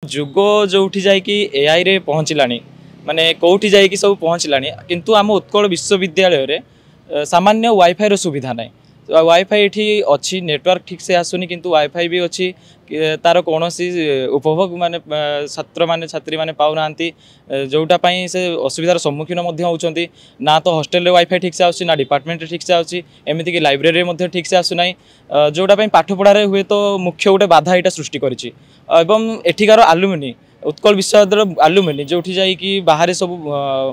जुग जो जाकि एआई रे पहुँचलानी माने कोठी जाकि सब पहुँचलानी किंतु आम उत्कल विश्वविद्यालय रे सामान्य वाईफाई रो सुविधा ना वाईफाई ये अच्छी नेटवर्क ठीक से आसुनी किंतु वाईफाई भी अच्छी तार कौन सी उपभोग माने छात्र माने छात्री माने पाऊना जोटा से असुविधार सम्मुखीन होती ना तो हॉस्टेल वाईफाई ठीक से आसी ना डिपार्टमेंट ठीक से आसी एमती कि लाइब्रेरी ठीक से आसुना जोटा पाठ पढ़ारे हुए तो मुख्य गोटे बाधा यहाँ सृष्टि करी एठिकार आलुमिनी उत्कल विश्वविद्यालय आलुमिनी जो जाकि बाहर सब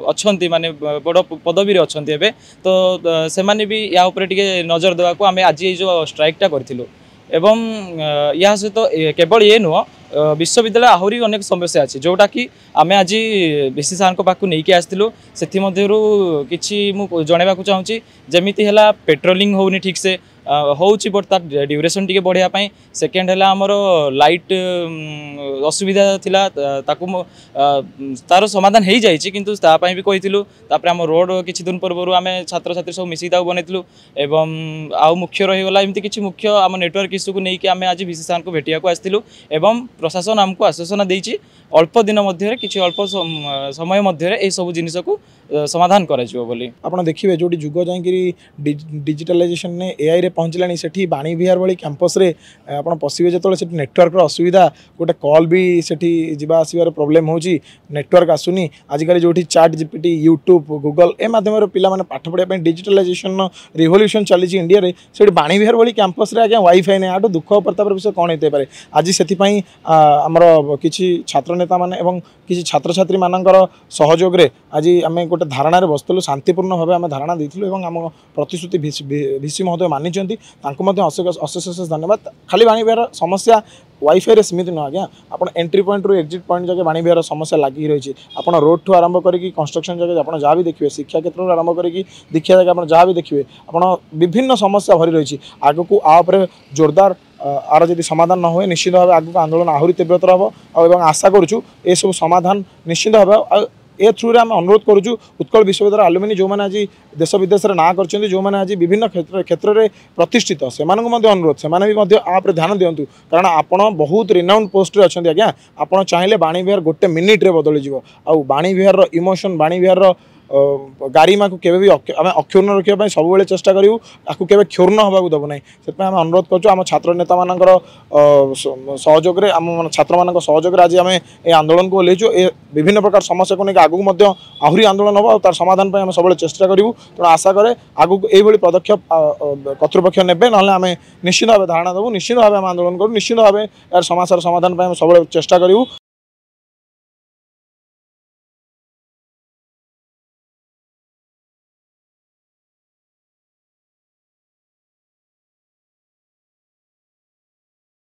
अच्छा माने बड़ पदवी अच्छा एवं तो से भी या नजर देवाक आम आज जो स्ट्राइकटा करूँ एवं या सहित केवल ये नुह विश्वविद्यालय आहरी अनेक समस्या अच्छी जोटा कि आम आज बीसी सार पाक नहीं आसलु से कि जनवाक चाहूँगी जमीती है पेट्रोलिंग होनी ठीक से होची बट तार ड्यूरेशन टी बढ़ापी सेकेंड है आमर लाइट असुविधा थिला ताकू तार समाधान हो जाए किंतु तापाई भी कहीलु आम रोड किछि दिन पूर्व आम छात्र छात्री सब मिसिक बनईलु एवं आउ मुख्य रहीगला एमती किछि मुख्य आम नेटवर्क इश्यू को लेकिन आम आज बीसी सार को भेटिया आसलु एवं प्रशासन आमको आश्वासन देछि अल्प दिन मध्य किछि अल्प समय मध्य ये सब जिनिस को समाधान कर देखिए जो जुग जाकि डिजिटलाइजेशन ने एआई रे पहुँचलानी सेठी बाणी विहार वाली कैंपस रे आपण पशिबे जेतले सेठी नेटवर्क असुविधा गोटे कॉल भी सेठी जिबा आसीबार प्रॉब्लम होची नेटवर्क आसुनी आजिकल जो चैट जीपीटी यूट्यूब गूगल ए माध्यम पिला माने पाठ पढ़िया डिजिटलाइजेशन रिवोल्यूशन चली इंडिया रे सेठी बाणी विहार वाली कैंपस रे आज्ञा वाईफाई ने आटो दुख प्रतापर विषय कौन होते पारे आज से आमर किछि छात्र नेता माने एवं किछि छात्र छात्री मानकर सहयोग रे आज आम गोटे धारणा बसलु शांतिपूर्ण भाव आम धारणा देथिलु एवं आम प्रतिश्रुति भिसी महोदय मानी अशेष धन्यवाद खाली बाणी विहार समस्या वाईफाई सीमित नुह आज्ञा आप एंट्री पॉइंट रू एक्जिट पॉइंट जगह बाणी विहार समस्या लगी रही है रोड ठू आरंभ करके कंस्ट्रक्शन जगह आप जहाँ भी देखिए शिक्षा क्षेत्र आरंभ करके दीक्षा जगह आप जहाँ भी देखिए आप विभिन्न समस्या भरी रही आग को आपरे जोरदार आर जब समाधान न हुए निश्चित भाव आगे आंदोलन आहरी तीव्रतर हम और आशा करूँ ये सब समाधान निश्चित भाव ए थ्रू रे आम अनुरोध करूँ उत्कल विश्वविद्यालय आलुमिनी जो मैंने आज देश विदेश में ना कर जो मैंने आज विभिन्न क्षेत्र में प्रतिष्ठित से अनुरोध से आप ध्यान दिंतु कारण आपड़ बहुत रिनाउंड पोस्ट अच्छा आज्ञा आप चाहिए बाणी विहार गोटे मिनिट रे बदल जाव आ बाणी विहार इमोशन बाणी विहार गारिमा को केवे भी आम अक्षुण्ण रखापी सब चेष्टा करूँ आपको केवे क्षुण्ण होगा देव ना से आम अनुरोध करूँ छात्र नेता मान सहयोग आम छात्र मान सहयोग आज आम ये आंदोलन को ओल्लैचु विभिन्न प्रकार समस्या को लेकिन आगू आहरी आंदोलन हम तार समाधान आम सब चेष्टा करूँ तेणु आशा कै आगू ये पदक्षेप कर्तृपक्ष ने ना आम निश्चित भाव धारणा देवु निश्चित भाव आम आंदोलन करूँ निश्चित भाव यार समस्या समाधान सब चेष्टा करूँ।